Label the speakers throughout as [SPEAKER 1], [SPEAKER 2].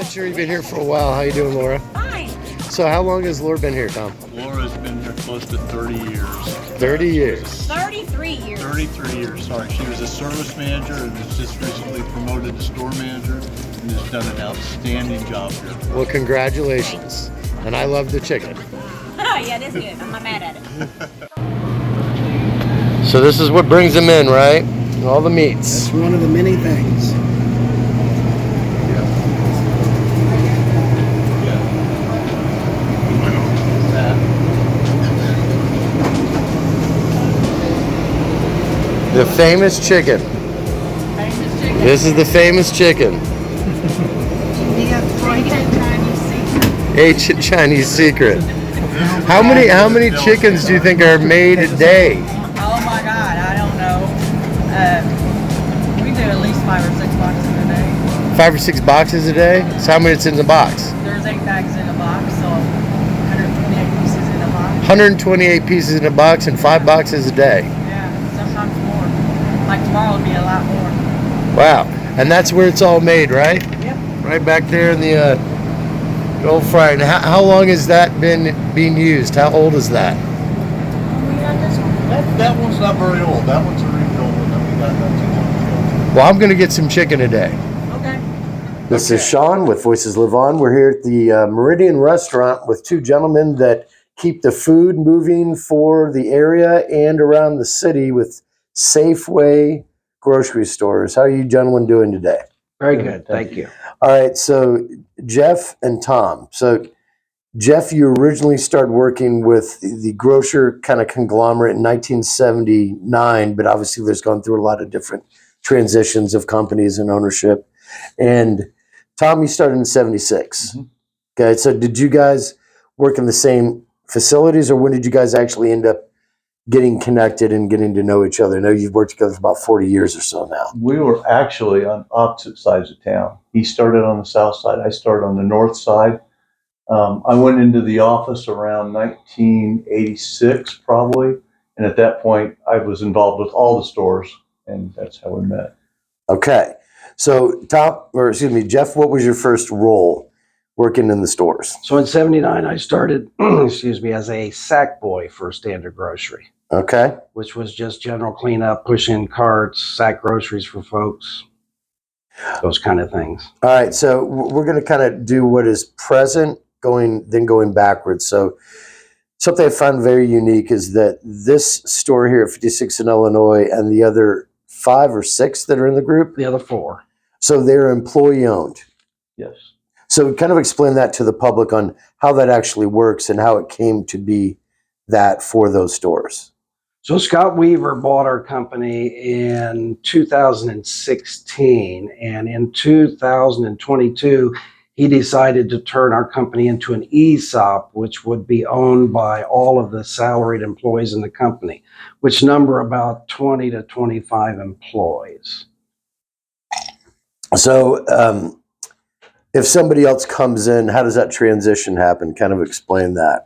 [SPEAKER 1] sure you've been here for a while. How you doing, Laura?
[SPEAKER 2] Fine.
[SPEAKER 1] So how long has Laura been here, Tom?
[SPEAKER 3] Laura's been here close to 30 years.
[SPEAKER 1] 30 years.
[SPEAKER 2] 33 years.
[SPEAKER 3] 33 years, sorry. She was a service manager and was just recently promoted to store manager and has done an outstanding job here.
[SPEAKER 1] Well, congratulations. And I love the chicken.
[SPEAKER 2] Oh, yeah, that's good. I'm not mad at it.
[SPEAKER 1] So this is what brings them in, right? All the meats.
[SPEAKER 4] That's one of the many things.
[SPEAKER 1] The famous chicken. This is the famous chicken. Ancient Chinese secret. How many chickens do you think are made a day?
[SPEAKER 5] Oh my God, I don't know. We do at least 5 or 6 boxes a day.
[SPEAKER 1] 5 or 6 boxes a day? So how many is in the box?
[SPEAKER 5] There's 8 bags in a box, so 128 pieces in a box.
[SPEAKER 1] 128 pieces in a box and 5 boxes a day.
[SPEAKER 5] Yeah, sometimes more. Like tomorrow will be a lot more.
[SPEAKER 1] Wow. And that's where it's all made, right?
[SPEAKER 5] Yep.
[SPEAKER 1] Right back there in the old frying. How long has that been being used? How old is that?
[SPEAKER 5] We got this one.
[SPEAKER 3] That one's not very old. That one's a rebuild one that we got not too long ago.
[SPEAKER 1] Well, I'm going to get some chicken today.
[SPEAKER 5] Okay.
[SPEAKER 1] This is Sean with Voices Live On. We're here at the Meridian restaurant with 2 gentlemen that keep the food moving for the area and around the city with Safeway grocery stores. How are you gentlemen doing today?
[SPEAKER 4] Very good, thank you.
[SPEAKER 1] All right, so Jeff and Tom. So Jeff, you originally started working with the grocer kind of conglomerate in 1979, but obviously there's gone through a lot of different transitions of companies and ownership. And Tom, you started in 76.
[SPEAKER 3] Mm-hmm.
[SPEAKER 1] Okay, so did you guys work in the same facilities, or when did you guys actually end up getting connected and getting to know each other? I know you've worked together for about 40 years or so now.
[SPEAKER 3] We were actually on opposite sides of town. He started on the south side. I started on the north side. I went into the office around 1986, probably. And at that point, I was involved with all the stores, and that's how we met.
[SPEAKER 1] Okay. So Jeff, what was your first role working in the stores?
[SPEAKER 4] So in 79, I started, as a sack boy for Standard Grocery,
[SPEAKER 1] Okay.
[SPEAKER 4] which was just general cleanup, pushing carts, sack groceries for folks, those kind of things.
[SPEAKER 1] All right. So we're going to kind of do what is present, going backwards. So something I found very unique is that this store here at 56 in Illinois and the other 5 or 6 that are in the group,
[SPEAKER 4] The other 4.
[SPEAKER 1] so they're employee owned.
[SPEAKER 3] Yes.
[SPEAKER 1] So kind of explain that to the public on how that actually works and how it came to be that for those stores.
[SPEAKER 4] So Scott Weaver bought our company in 2016, and in 2022, he decided to turn our company into an ESOP, which would be owned by all of the salaried employees in the company, which number about 20 to 25 employees.
[SPEAKER 1] So if somebody else comes in, how does that transition happen? Kind of explain that.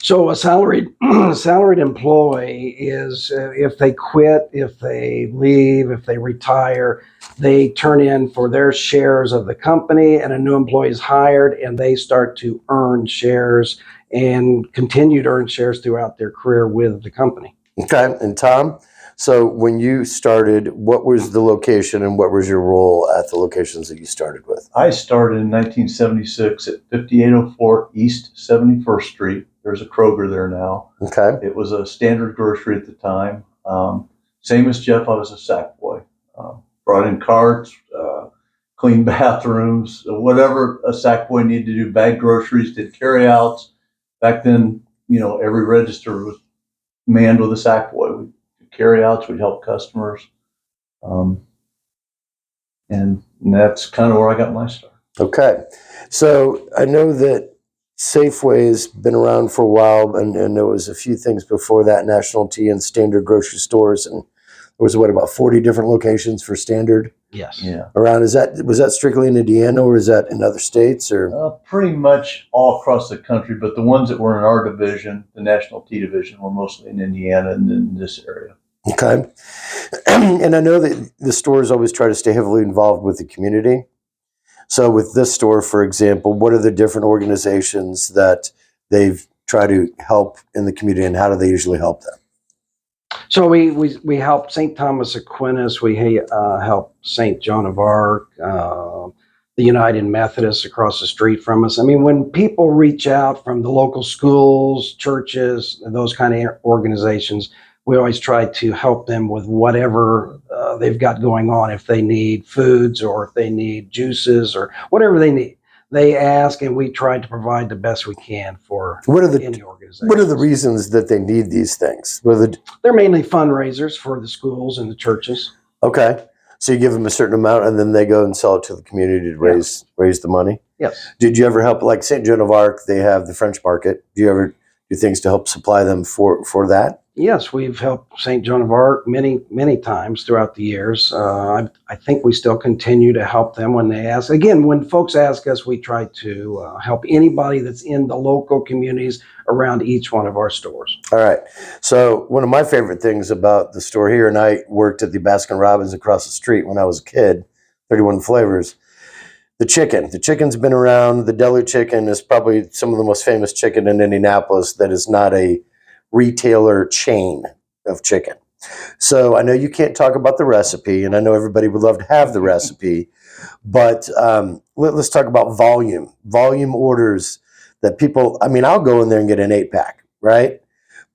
[SPEAKER 4] So a salaried employee is, if they quit, if they leave, if they retire, they turn in for their shares of the company, and a new employee is hired, and they start to earn shares and continue to earn shares throughout their career with the company.
[SPEAKER 1] Okay. And Tom, so when you started, what was the location and what was your role at the locations that you started with?
[SPEAKER 3] I started in 1976 at 5804 East 71st Street. There's a Kroger there now.
[SPEAKER 1] Okay.
[SPEAKER 3] It was a Standard Grocery at the time. Same as Jeff, I was a sack boy. Brought in carts, cleaned bathrooms, whatever a sack boy needed to do, bagged groceries, did carryouts. Back then, every register was manned with a sack boy. We'd do carryouts, we'd help customers. And that's kind of where I got my start.
[SPEAKER 1] Okay. So I know that Safeway has been around for a while, and there was a few things before that, National Tea and Standard grocery stores, and there was about 40 different locations for Standard
[SPEAKER 4] Yes.
[SPEAKER 3] Yeah.
[SPEAKER 1] around. Was that strictly in Indiana, or is that in other states, or?
[SPEAKER 3] Pretty much all across the country, but the ones that were in our division, the National Tea Division, were mostly in Indiana and in this area.
[SPEAKER 1] Okay. And I know that the stores always try to stay heavily involved with the community. So with this store, for example, what are the different organizations that they've tried to help in the community, and how do they usually help them?
[SPEAKER 4] So we help St. Thomas Aquinas. We help St. Joan of Arc, the United Methodists across the street from us. I mean, when people reach out from the local schools, churches, those kind of organizations, we always try to help them with whatever they've got going on. If they need foods or if they need juices or whatever they need, they ask, and we try to provide the best we can for any organization.
[SPEAKER 1] What are the reasons that they need these things?
[SPEAKER 4] They're mainly fundraisers for the schools and the churches.
[SPEAKER 1] Okay. So you give them a certain amount and then they go and sell it to the community to raise the money?
[SPEAKER 4] Yes.
[SPEAKER 1] Did you ever help, like St. Joan of Arc, they have the French market. Do you ever do things to help supply them for that?
[SPEAKER 4] Yes, we've helped St. Joan of Arc many times throughout the years. I think we still continue to help them when they ask. Again, when folks ask us, we try to help anybody that's in the local communities around each one of our stores.
[SPEAKER 1] All right. So one of my favorite things about the store here, and I worked at the Baskin Robbins across the street when I was a kid, 31 Flavors, the chicken. The chicken's been around. The deli chicken is probably some of the most famous chicken in Indianapolis that is not a retailer chain of chicken. So I know you can't talk about the recipe, and I know everybody would love to have the recipe, but let's talk about volume orders that people, I mean, I'll go in there and get an 8-pack, right?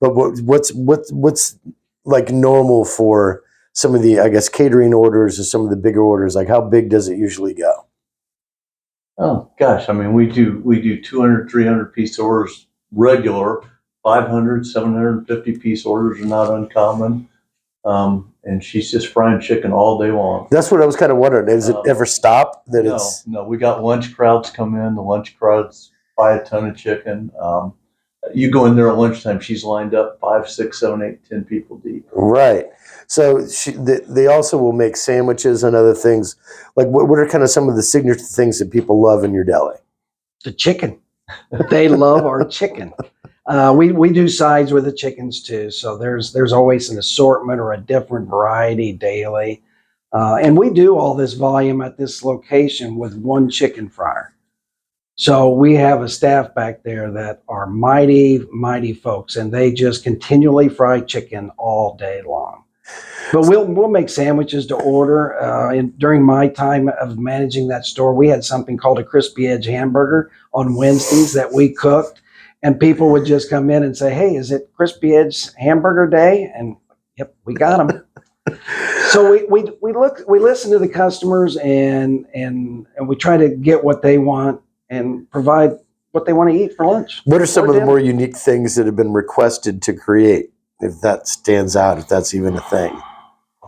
[SPEAKER 1] But what's like normal for some of the, I guess, catering orders or some of the bigger orders? Like how big does it usually go?
[SPEAKER 3] Oh gosh, I mean, we do 200, 300 piece orders regular. 500, 750 piece orders are not uncommon. And she's just frying chicken all day long.
[SPEAKER 1] That's what I was kind of wondering. Does it ever stop?
[SPEAKER 3] No, we got lunch crowds come in. The lunch crowds buy a ton of chicken. You go in there at lunchtime, she's lined up 5, 6, 7, 8, 10 people deep.
[SPEAKER 1] Right. So they also will make sandwiches and other things. Like what are kind of some of the signature things that people love in your deli?
[SPEAKER 4] The chicken. They love our chicken. We do sides with the chickens too. So there's always an assortment or a different variety daily. And we do all this volume at this location with one chicken fryer. So we have a staff back there that are mighty folks, and they just continually fry chicken all day long. But we'll make sandwiches to order. And during my time of managing that store, we had something called a crispy edge hamburger on Wednesdays that we cooked, and people would just come in and say, "Hey, is it crispy edge hamburger day?" And yep, we got them. So we listen to the customers and we try to get what they want and provide what they want to eat for lunch.
[SPEAKER 1] What are some of the more unique things that have been requested to create? If that stands out, if that's even a thing.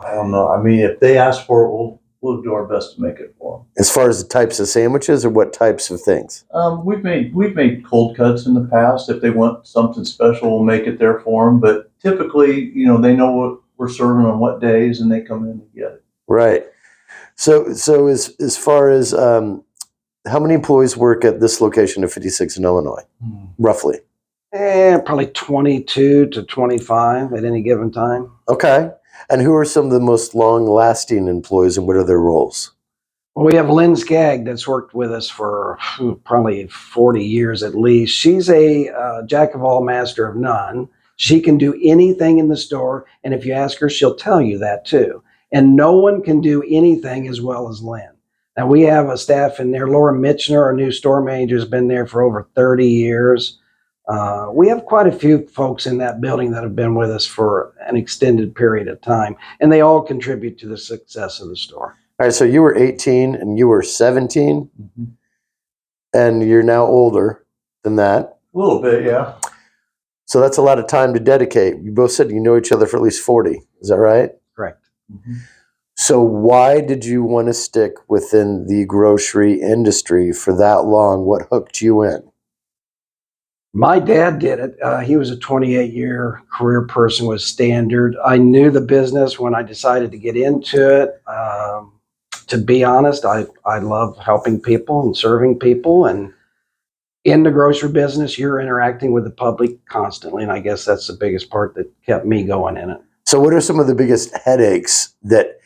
[SPEAKER 3] I don't know. I mean, if they ask for it, we'll do our best to make it for them.
[SPEAKER 1] As far as the types of sandwiches, or what types of things?
[SPEAKER 3] We've made cold cuts in the past. If they want something special, we'll make it there for them. But typically, they know what we're serving on what days, and they come in and get it.
[SPEAKER 1] Right. So as far as how many employees work at this location of 56 in Illinois, roughly?
[SPEAKER 4] Probably 22 to 25 at any given time.
[SPEAKER 1] Okay. And who are some of the most long-lasting employees, and what are their roles?
[SPEAKER 4] Well, we have Lynn Skagg that's worked with us for probably 40 years at least. She's a jack of all, master of none. She can do anything in the store, and if you ask her, she'll tell you that too. And no one can do anything as well as Lynn. Now, we have a staff in there. Laura Mitchner, our new store manager, has been there for over 30 years. We have quite a few folks in that building that have been with us for an extended period of time, and they all contribute to the success of the store.
[SPEAKER 1] All right, so you were 18 and you were 17, and you're now older than that.
[SPEAKER 3] A little bit, yeah.
[SPEAKER 1] So that's a lot of time to dedicate. You both said you know each other for at least 40. Is that right?
[SPEAKER 4] Correct.
[SPEAKER 3] Mm-hmm.
[SPEAKER 1] So why did you want to stick within the grocery industry for that long? What hooked you in?
[SPEAKER 4] My dad did it. He was a 28-year career person with Standard. I knew the business when I decided to get into it. To be honest, I love helping people and serving people. And in the grocery business, you're interacting with the public constantly. And I guess that's the biggest part that kept me going in it.
[SPEAKER 1] So what are some of the biggest headaches that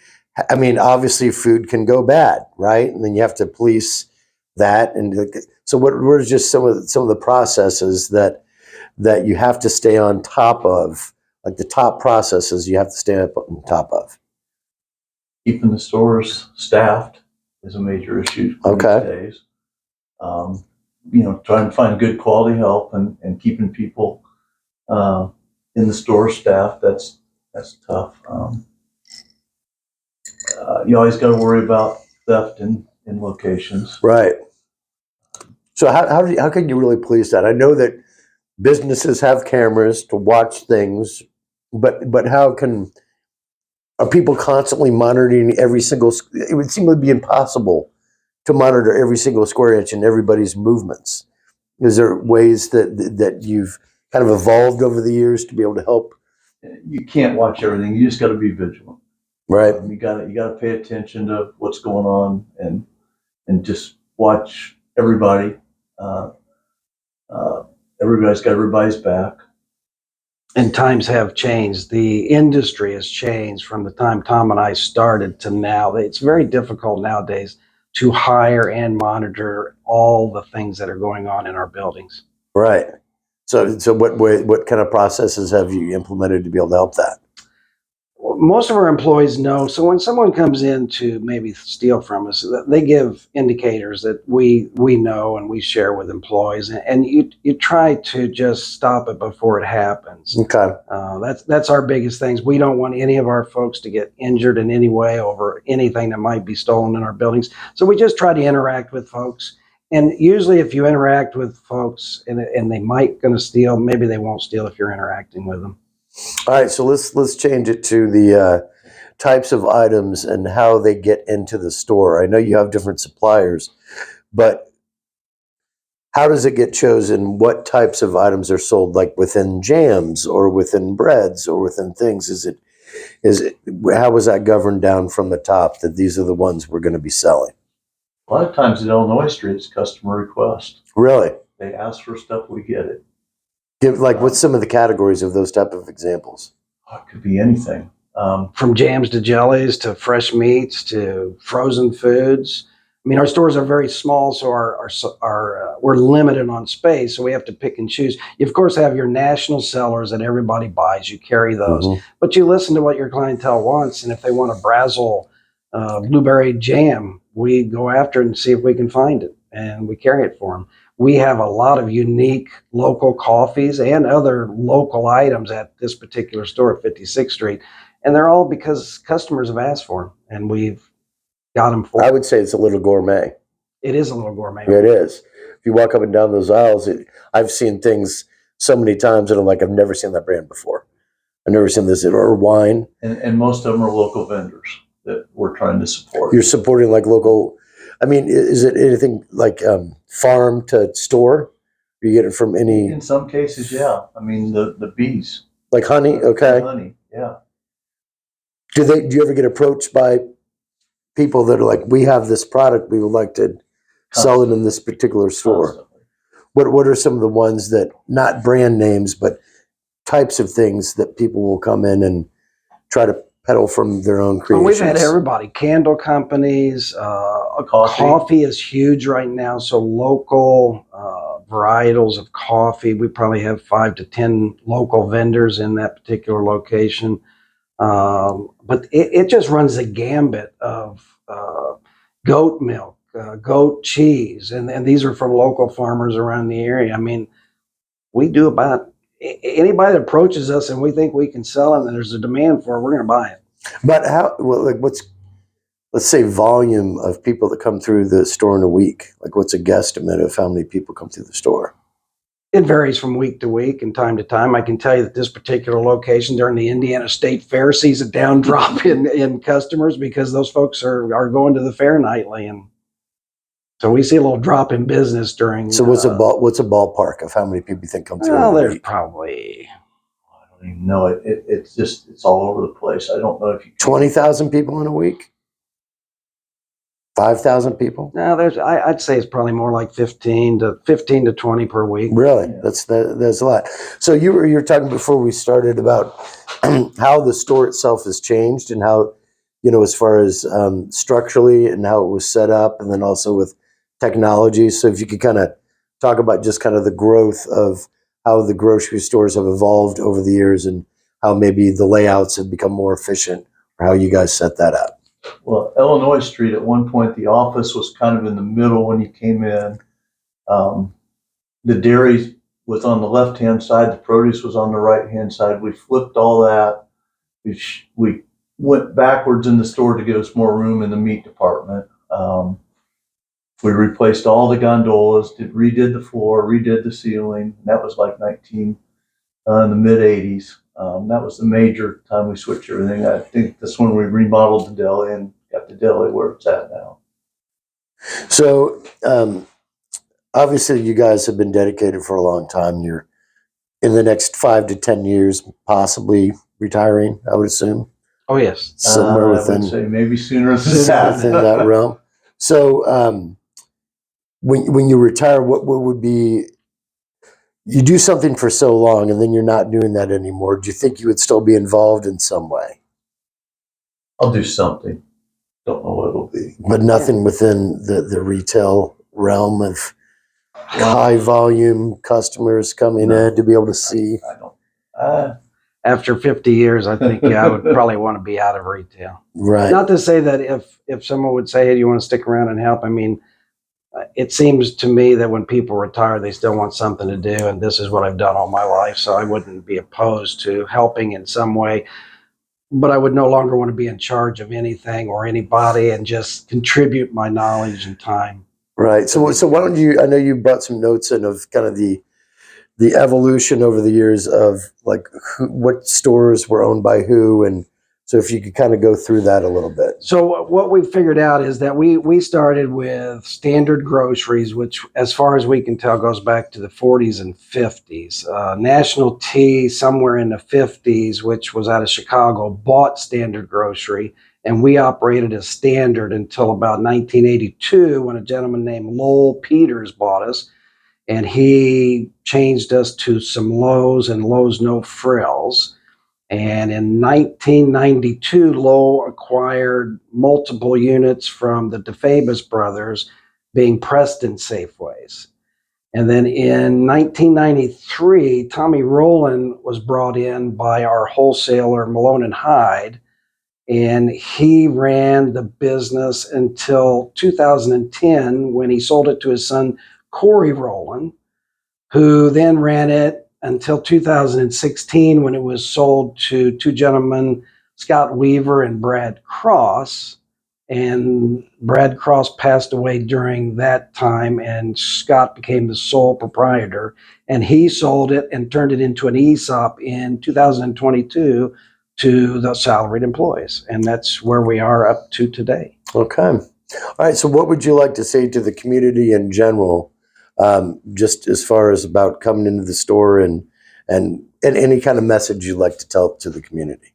[SPEAKER 1] I mean, obviously food can go bad, right? And then you have to police that. And so what are just some of the processes that you have to stay on top of, like the top processes you have to stay up on top of?
[SPEAKER 3] Keeping the stores staffed is a major issue
[SPEAKER 1] Okay.
[SPEAKER 3] these days. Trying to find good quality help and keeping people in the store staffed, that's tough. You always got to worry about theft in locations.
[SPEAKER 1] Right. So how can you really police that? I know that businesses have cameras to watch things, but are people constantly monitoring every single? It would seem to be impossible to monitor every single square inch and everybody's movements. Is there ways that you've kind of evolved over the years to be able to help?
[SPEAKER 3] You can't watch everything. You just got to be vigilant.
[SPEAKER 1] Right.
[SPEAKER 3] You got to pay attention to what's going on and just watch everybody. Everybody's got everybody's back.
[SPEAKER 4] And times have changed. The industry has changed from the time Tom and I started to now. It's very difficult nowadays to hire and monitor all the things that are going on in our buildings.
[SPEAKER 1] Right. So what kind of processes have you implemented to be able to help that?
[SPEAKER 4] Most of our employees know. So when someone comes in to maybe steal from us, they give indicators that we know and we share with employees. And you try to just stop it before it happens.
[SPEAKER 1] Okay.
[SPEAKER 4] That's our biggest things. We don't want any of our folks to get injured in any way over anything that might be stolen in our buildings. So we just try to interact with folks. And usually if you interact with folks and they might going to steal, maybe they won't steal if you're interacting with them.
[SPEAKER 1] All right, so let's change it to the types of items and how they get into the store. I know you have different suppliers, but how does it get chosen? What types of items are sold, like within jams or within breads or within things? Is it how was that governed down from the top that these are the ones we're going to be selling?
[SPEAKER 3] A lot of times in Illinois Street, it's customer request.
[SPEAKER 1] Really?
[SPEAKER 3] They ask for stuff, we get it.
[SPEAKER 1] What's some of the categories of those type of examples?
[SPEAKER 3] It could be anything.
[SPEAKER 4] From jams to jellies to fresh meats to frozen foods. I mean, our stores are very small, so we're limited on space, so we have to pick and choose. You, of course, have your national sellers that everybody buys. You carry those.
[SPEAKER 1] Mm-hmm.
[SPEAKER 4] But you listen to what your clientele wants, and if they want a Brazzle blueberry jam, we go after it and see if we can find it, and we carry it for them. We have a lot of unique local coffees and other local items at this particular store at 56th Street. And they're all because customers have asked for them, and we've got them for them.
[SPEAKER 1] I would say it's a little gourmet.
[SPEAKER 4] It is a little gourmet.
[SPEAKER 1] It is. If you walk up and down those aisles, I've seen things so many times that I'm like, I've never seen that brand before. I've never seen this, or wine.
[SPEAKER 3] And most of them are local vendors that we're trying to support.
[SPEAKER 1] You're supporting like local. I mean, is it anything like farm to store? You get it from any?
[SPEAKER 3] In some cases, yeah. I mean, the bees.
[SPEAKER 1] Like honey? Okay.
[SPEAKER 3] Honey, yeah.
[SPEAKER 1] Do you ever get approached by people that are like, we have this product, we would like to sell it in this particular store?
[SPEAKER 3] Constantly.
[SPEAKER 1] What are some of the ones that, not brand names, but types of things that people will come in and try to peddle from their own creations?
[SPEAKER 4] We've had everybody, candle companies, coffee is huge right now. So local varietals of coffee, we probably have 5 to 10 local vendors in that particular location. But it just runs the gambit of goat milk, goat cheese, and these are from local farmers around the area. I mean, we do about anybody that approaches us and we think we can sell it and there's a demand for it, we're going to buy it.
[SPEAKER 1] But let's say volume of people that come through the store in a week? Like what's a guesstimate of how many people come through the store?
[SPEAKER 4] It varies from week to week and time to time. I can tell you that this particular location during the Indiana State Fair sees a down drop in customers because those folks are going to the fair nightly. And so we see a little drop in business during.
[SPEAKER 1] So what's a ballpark of how many people you think come through?
[SPEAKER 4] Well, there's probably.
[SPEAKER 3] I don't even know it. It's all over the place. I don't know if you
[SPEAKER 1] 20,000 people in a week. 5,000 people.
[SPEAKER 4] No, I'd say it's probably more like 15 to 20 per week.
[SPEAKER 1] Really,
[SPEAKER 3] Yeah.
[SPEAKER 1] that's a lot. So you were talking before we started about how the store itself has changed and how as far as structurally and how it was set up, and then also with technology. So if you could kind of talk about just kind of the growth of how the grocery stores have evolved over the years and how maybe the layouts have become more efficient, or how you guys set that up.
[SPEAKER 3] Well, Illinois Street, at one point, the office was kind of in the middle when you came in. The dairy was on the left-hand side, the produce was on the right-hand side. We flipped all that. We went backwards in the store to give us more room in the meat department. We replaced all the gondolas, redid the floor, redid the ceiling. That was like in the mid 80s. That was the major time we switched everything. I think that's when we remodeled the deli and got the deli where it's at now.
[SPEAKER 1] So obviously you guys have been dedicated for a long time. You're in the next 5 to 10 years, possibly retiring, I would assume.
[SPEAKER 4] Oh, yes.
[SPEAKER 1] Somewhere
[SPEAKER 3] I
[SPEAKER 1] within,
[SPEAKER 3] would say maybe sooner than that.
[SPEAKER 1] within that realm. So when you retire, what would be, you do something for so long and then you're not doing that anymore. Do you think you would still be involved in some way?
[SPEAKER 3] I'll do something. Don't know what it'll be.
[SPEAKER 1] But nothing within the retail realm of high volume customers coming in to be able to see.
[SPEAKER 3] I don't.
[SPEAKER 4] After 50 years, I think I would probably want to be out of retail.
[SPEAKER 1] Right.
[SPEAKER 4] Not to say that if someone would say, hey, do you want to stick around and help? I mean, it seems to me that when people retire, they still want something to do. And this is what I've done all my life. So I wouldn't be opposed to helping in some way. But I would no longer want to be in charge of anything or anybody and just contribute my knowledge and time.
[SPEAKER 1] Right. So why don't you, I know you brought some notes in of kind of the evolution over the years of like what stores were owned by who. And so if you could kind of go through that a little bit.
[SPEAKER 4] So what we figured out is that we started with Standard Groceries, which as far as we can tell goes back to the 40s and 50s. National Tea somewhere in the 50s, which was out of Chicago, bought Standard Grocery. And we operated as Standard until about 1982 when a gentleman named Lowell Peters bought us. And he changed us to some Lowe's and Lowe's No Frills. And in 1992, Lowell acquired multiple units from the DeFabis brothers, being Preston Safeways. And then in 1993, Tommy Rowland was brought in by our wholesaler, Malone and Hyde, and he ran the business until 2010 when he sold it to his son, Corey Rowland, who then ran it until 2016 when it was sold to two gentlemen, Scott Weaver and Brad Cross. And Brad Cross passed away during that time, and Scott became the sole proprietor. And he sold it and turned it into an ESOP in 2022 to the salaried employees. And that's where we are up to today.
[SPEAKER 1] Okay. All right. So what would you like to say to the community in general, just as far as about coming into the store and any kind of message you'd like to tell to the community?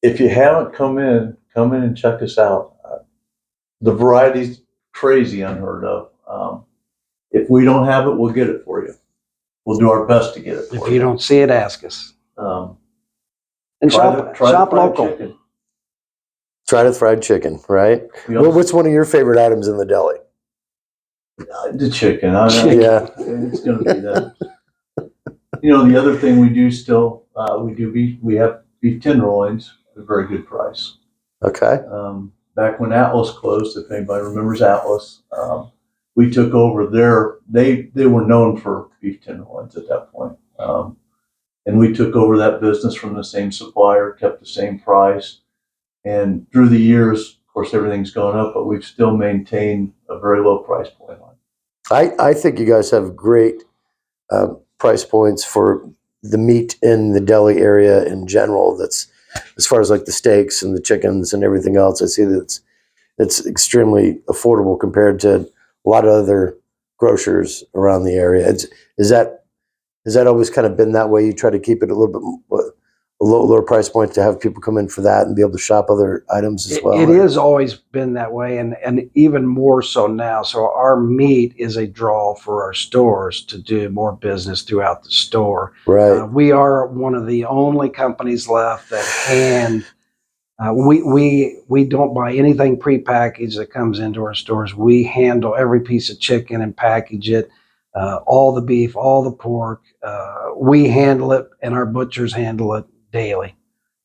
[SPEAKER 3] If you haven't come in and check us out. The variety's crazy, unheard of. If we don't have it, we'll get it for you. We'll do our best to get it for you.
[SPEAKER 4] If you don't see it, ask us. And
[SPEAKER 3] Try
[SPEAKER 4] shop
[SPEAKER 3] the fried
[SPEAKER 4] local.
[SPEAKER 3] chicken.
[SPEAKER 1] Try the fried chicken, right? What's one of your favorite items in the deli?
[SPEAKER 3] The chicken.
[SPEAKER 1] Yeah.
[SPEAKER 3] It's going to be that. The other thing we do still, we have beef tenderloins at a very good price.
[SPEAKER 1] Okay.
[SPEAKER 3] Back when Atlas closed, if anybody remembers Atlas, we took over they were known for beef tenderloins at that point. And we took over that business from the same supplier, kept the same price. And through the years, of course, everything's gone up, but we've still maintained a very low price point on it.
[SPEAKER 1] I think you guys have great price points for the meat in the deli area in general. That's as far as like the steaks and the chickens and everything else. I see that it's extremely affordable compared to a lot of other grocers around the area. Has that always kind of been that way? You try to keep it a little bit a lower price point to have people come in for that and be able to shop other items as well?
[SPEAKER 4] It has always been that way, and even more so now. So our meat is a draw for our stores to do more business throughout the store.
[SPEAKER 1] Right.
[SPEAKER 4] We are one of the only companies left that hand We don't buy anything prepackaged that comes into our stores. We handle every piece of chicken and package it, all the beef, all the pork. We handle it, and our butchers handle it daily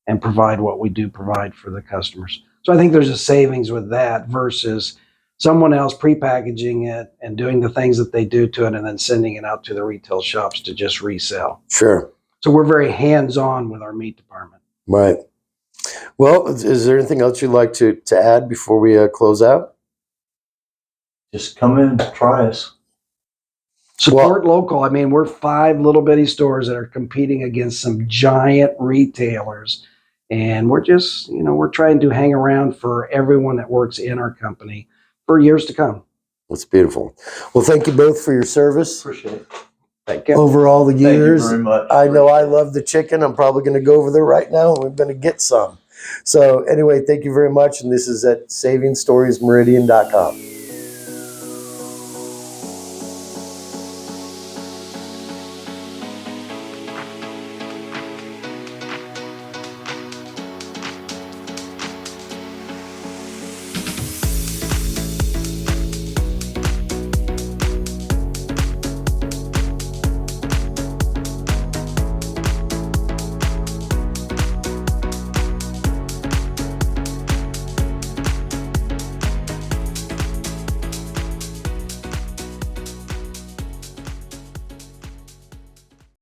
[SPEAKER 4] and provide what we do provide for the customers. So I think there's a savings with that versus someone else prepackaging it and doing the things that they do to it and then sending it out to the retail shops to just resell.
[SPEAKER 1] Sure.
[SPEAKER 4] So we're very hands-on with our meat department.
[SPEAKER 1] Right. Well, is there anything else you'd like to add before we close out?
[SPEAKER 3] Just come in and try us.
[SPEAKER 4] Support local. I mean, we're 5 little bitty stores that are competing against some giant retailers. And we're just, we're trying to hang around for everyone that works in our company for years to come.
[SPEAKER 1] That's beautiful. Well, thank you both for your service.
[SPEAKER 3] Appreciate it.
[SPEAKER 4] Thank you.
[SPEAKER 1] Over all the years.
[SPEAKER 3] Thank you very much.
[SPEAKER 1] I know I love the chicken. I'm probably going to go over there right now and we're going to get some. So anyway, thank you very much. And this is at savingstoriesmeridian.com.